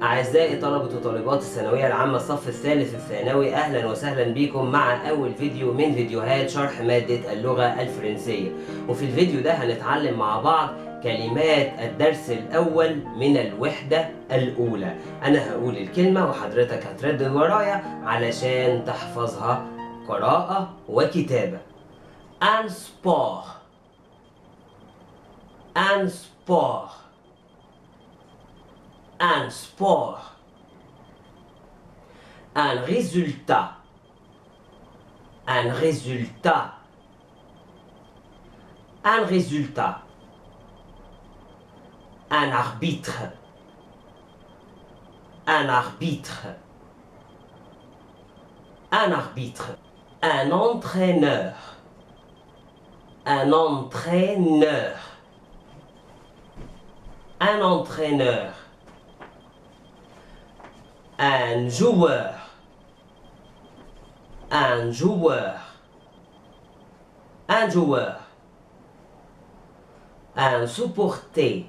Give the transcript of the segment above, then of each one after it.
أعزائي طلبة وطالبات الثانوية العامة الصف الثالث الثانوي، أهلا وسهلا بكم مع أول فيديو من فيديوهات شرح مادة اللغة الفرنسية. وفي الفيديو ده هنتعلم مع بعض كلمات الدرس الأول من الوحدة الأولى. أنا هقول الكلمة وحضرتك هتردد ورايا علشان تحفظها قراءة وكتابة. Un sport. Un sport. Un sport. Un résultat. Un résultat. Un résultat. Un arbitre. Un arbitre. Un arbitre. Un entraîneur. Un entraîneur. Un entraîneur. Un joueur. Un joueur. Un joueur. Un supporter.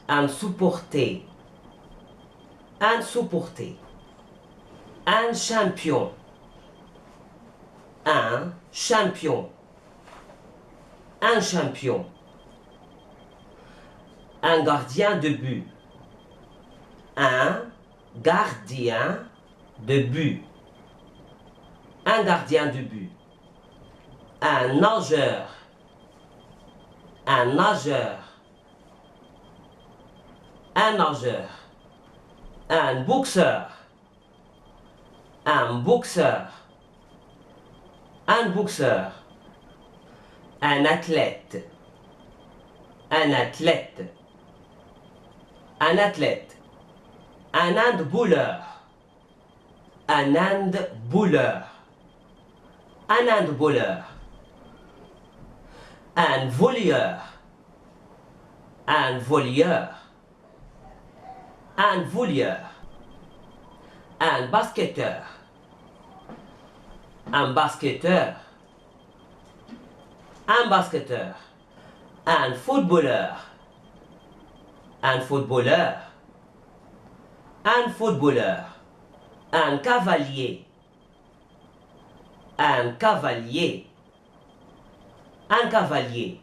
Un supporter. Un supporter. Un champion. Un champion. Un champion. Un gardien de but. Un gardien de but. Un gardien de but. Un nageur. Un nageur. Un nageur. Un boxeur. Un boxeur. Un boxeur. Un athlète. Un athlète. Un athlète. Un handballeur. Un handballeur. Un handballeur. Un volleyeur. Un volleyeur. Un volleyeur. Un basketteur. Un basketteur. Un basketteur. Un footballeur. Un footballeur. Un footballeur. Un cavalier. Un cavalier. Un cavalier.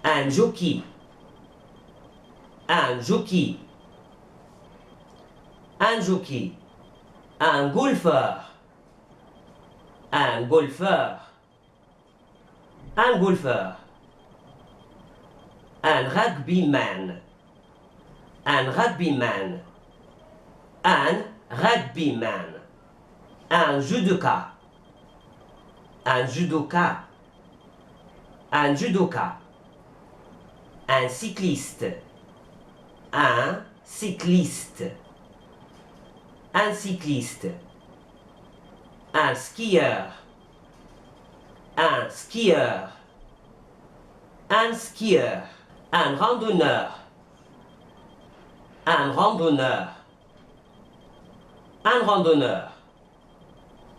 Un jockey. Un jockey. Un jockey. Un golfeur. Un golfeur. Un golfeur. Un rugbyman. Un rugbyman. Un rugbyman. Un judoka. Un judoka. Un judoka. Un cycliste. Un cycliste. Un cycliste. Un skieur. Un skieur. Un skieur. Un randonneur. Un randonneur. Un randonneur.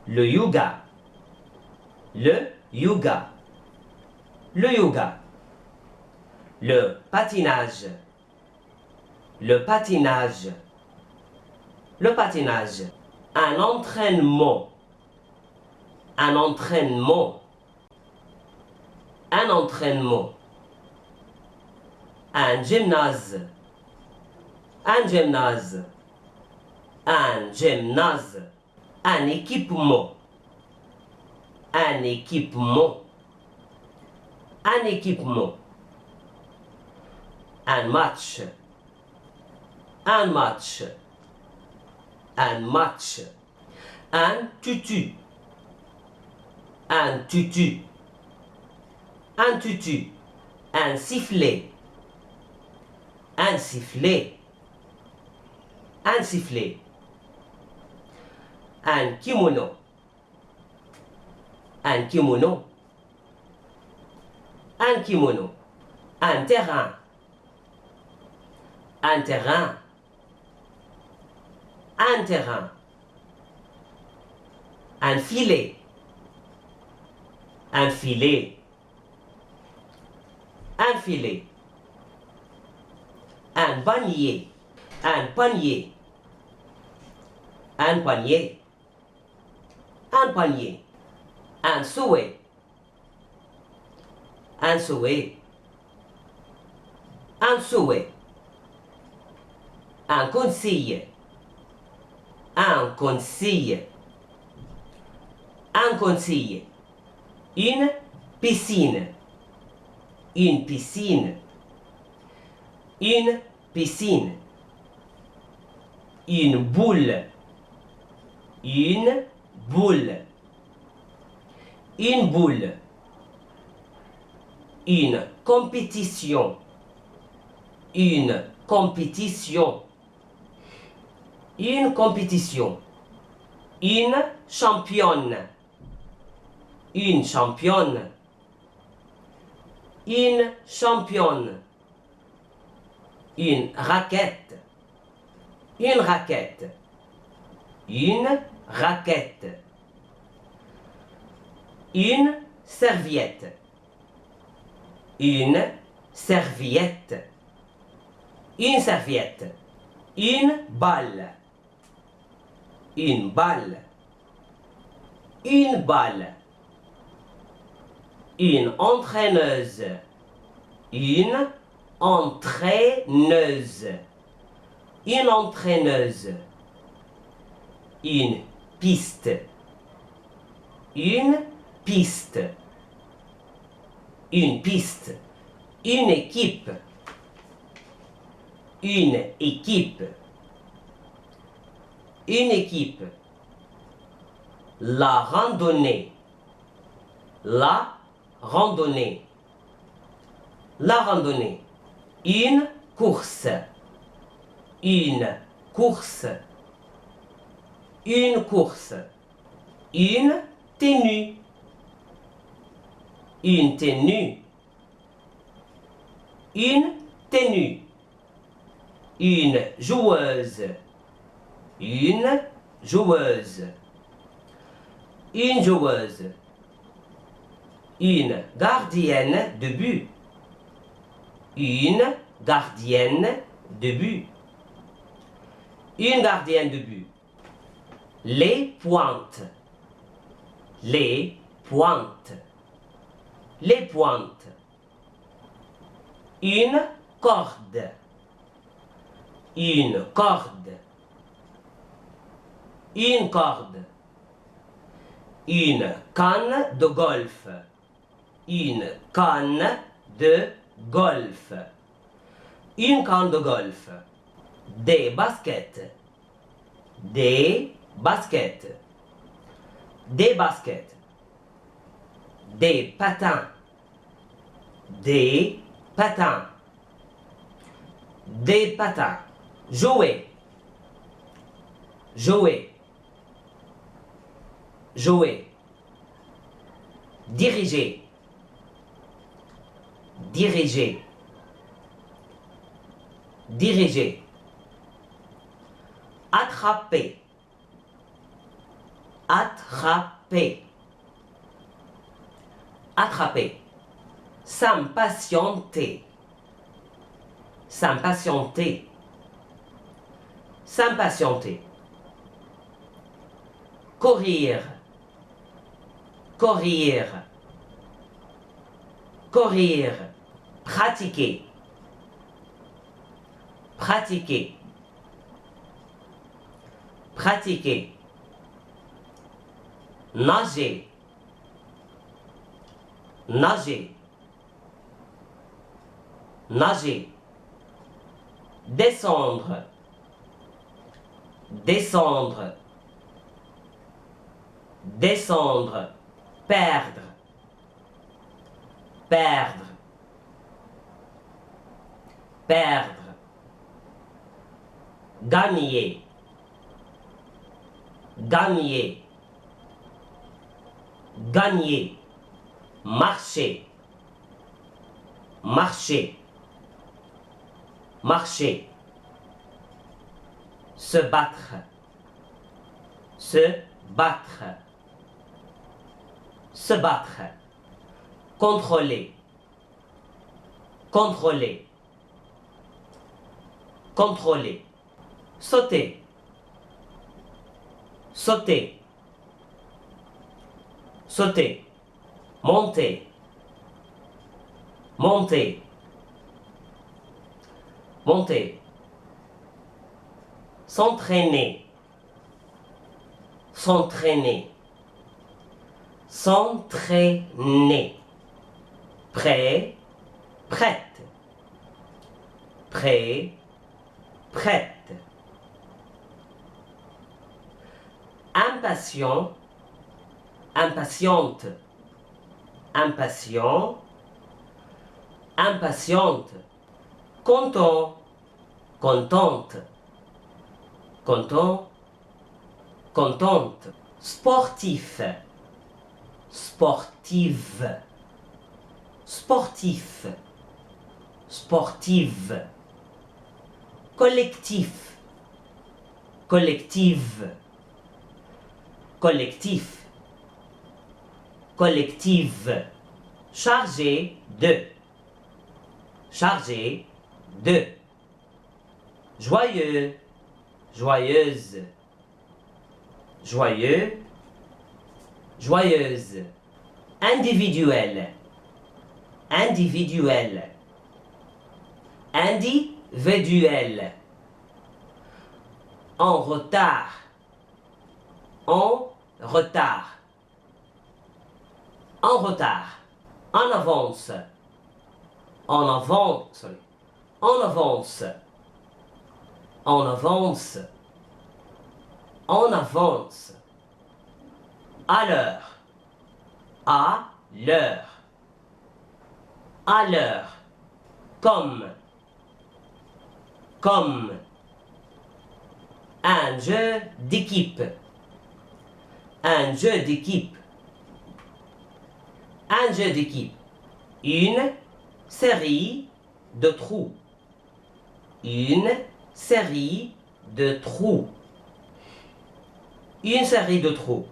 Le yoga. Le yoga. Le yoga. Le patinage. Le patinage. Le patinage. Un entraînement. Un entraînement. Un entraînement. Un gymnase. Un gymnase. Un gymnase. Un équipement. Un équipement. Un équipement. Un match. Un match. Un match. Un tutu. Un tutu. Un tutu. Un sifflet. Un sifflet. Un sifflet. Un kimono. Un kimono. Un kimono. Un terrain. Un terrain. Un terrain. Un filet. Un filet. Un filet. Un panier. Un panier. Un panier. Un panier. Un souhait. Un souhait. Un souhait. Un conseil. Un conseil. Un conseil. Une piscine. Une piscine. Une piscine. Une boule. Une boule. Une boule. Une compétition. Une compétition. Une compétition. Une championne. Une championne. Une championne. Une raquette. Une raquette. Une raquette. Une serviette. Une serviette. Une serviette. Une balle. Une balle. Une balle. Une entraîneuse. Une entraîneuse. Une entraîneuse. Une piste. Une piste. Une piste. Une équipe. Une équipe. Une équipe. La randonnée. La randonnée. La randonnée. Une course. Une course. Une course. Une tenue. Une tenue. Une tenue. Une joueuse. Une joueuse. Une joueuse. Une gardienne de but. Une gardienne de but. Une gardienne de but. Les pointes. Les pointes. Les pointes. Une corde. Une corde. Une corde. Une canne de golf. Une canne de golf. Une canne de golf. Des baskets. Des baskets. Des baskets. Des patins. Des patins. Des patins. Jouer. Jouer. Jouer. Diriger. Diriger. Diriger. Attraper. Attraper. Attraper. S'impatienter. S'impatienter. S'impatienter. Courir. Courir. Courir. Pratiquer. Pratiquer. Pratiquer. Nager. Nager. Nager. Descendre. Descendre. Descendre. Perdre. Perdre. Perdre. Gagner. Gagner. Gagner. Marcher. Marcher. Marcher. Se battre. Se battre. Se battre. Contrôler. Contrôler. contrôler, sauter, sauter, sauter, monter, monter, monter, s'entraîner, s'entraîner, s'entraîner, prêt, prête, prêt, prête, impatient, impatiente, impatient, impatiente, content, contente, content, contente, sportif, sportive, sportif, sportive, collectif, collective, collectif, collective, chargé de, chargé de, joyeux, joyeuse, joyeux, joyeuse, individuel, individuel, individuel, en retard, en retard, en retard, en avance, en avance, sorry, en avance, en avance, en avance, à l'heure, à l'heure, à l'heure, comme, un jeu d'équipe, un jeu d'équipe, un jeu d'équipe, une série de trous, une série de trous, une série de trous.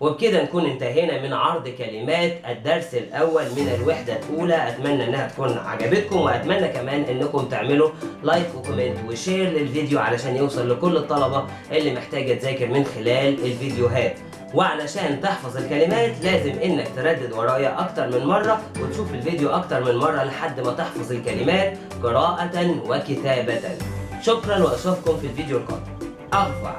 وبكده نكون انتهينا من عرض كلمات الدرس الأول من الوحدة الأولى. أتمنى إنها تكون عجبتكم، وأتمنى كمان إنكم تعملوا لايك وكومنت وشير للفيديو علشان يوصل لكل الطلبة اللي محتاجة تذاكر من خلال الفيديوهات. وعلشان تحفظ الكلمات لازم إنك تردد ورايا أكتر من مرة وتشوف الفيديو أكتر من مرة لحد ما تحفظ الكلمات قراءة وكتابة. شكرا وأشوفكم في الفيديو القادم. أرفع.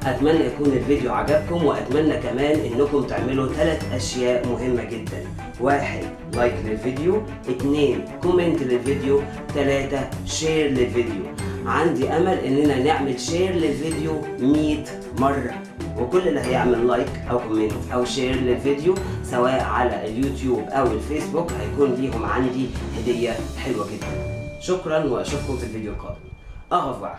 أتمنى يكون الفيديو عجبكم، وأتمنى كمان إنكم تعملوا 3 أشياء مهمة جدا. 1 لايك للفيديو، 2 كومنت للفيديو، 3 شير للفيديو. عندي أمل إننا نعمل شير للفيديو 100 مرة، وكل اللي هيعمل لايك أو كومنت أو شير للفيديو سواء على اليوتيوب أو الفيسبوك هيكون ليهم عندي هدية حلوة جدا. شكرا وأشوفكم في الفيديو القادم. أغفر.